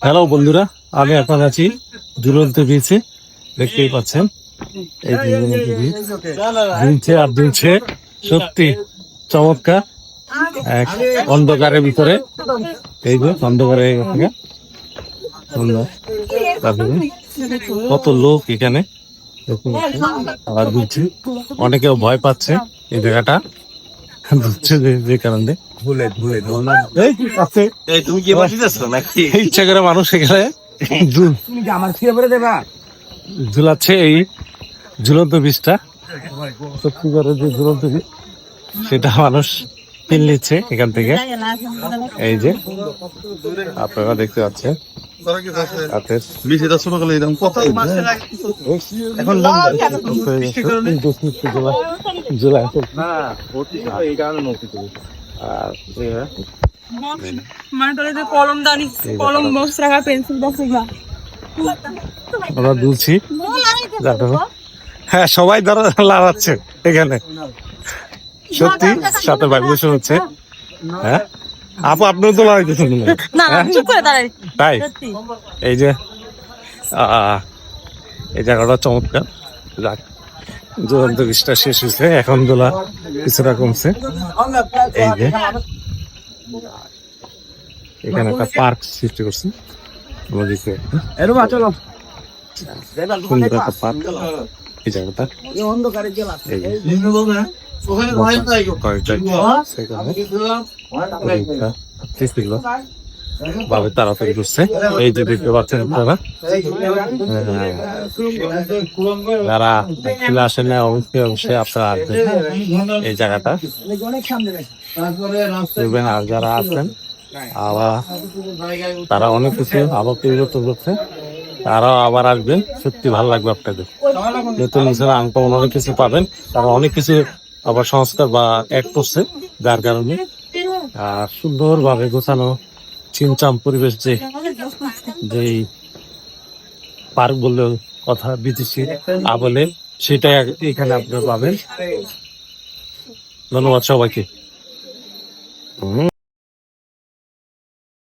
Hello বন্ধুরা, আমি এখন আছি দুরন্ত বিচে। দেখতেই পাচ্ছেন এই দুরন্ত বিচ দুলছে আর দুলছে, সত্যি চমৎকার। এক অন্ধকারের ভিতরে, এই যে অন্ধকারে কত লোক এখানে আবার দুলছে। অনেকেও ভয় পাচ্ছে এই জায়গাটা দুলছে যে কারণে। তুমি কি ইচ্ছা করে মানুষ এখানে ঝুলাচ্ছে এই ঝুলন্ত বীজটা। সত্যি করে যে ঝুলন্ত বীজ সেটা মানুষ কিনে নিচ্ছে এখান থেকে। এই যে আপনারা দেখতে পাচ্ছেন আমরা দুলছি। হ্যাঁ, সবাই ধরো লাগাচ্ছে এখানে, সত্যি সাথে ভাইব্রেশন হচ্ছে। হ্যাঁ আপু, আপনিও তো লাগাইতেছেন তাই? এই যে এই জায়গাটা চমৎকার। যাক, ঝুলন্ত বীজটা শেষ হয়েছে, এখন দোলা কিছুটা কমছে। এই যে এখানে একটা পার্ক সৃষ্টি করছে সুন্দর একটা পার্ক এই জায়গাটা। ভাবে তাড়াতাড়ি করছে। এই যে দেখতে পাচ্ছেন আপনারা, যারা আসেন না অবশ্যই অবশ্যই আপনারা আসবেন এই জায়গাটা দেখবেন। আর যারা আসেন আবার তারা অনেক কিছু আবার পরিবর্তন করছে, তারাও আবার আসবেন। সত্যি ভালো লাগবে আপনাদের। নতুন নতুন আঙ্কন অনেক কিছু পাবেন, তারা অনেক কিছু আবার সংস্কার বা অ্যাড করছে, যার কারণে সুন্দর ভাবে গোছানো ছিমছাম পরিবেশ যেই পার্ক বললে কথা বিদেশি বলে, সেটা এখানে আপনারা পাবেন। ধন্যবাদ সবাইকে।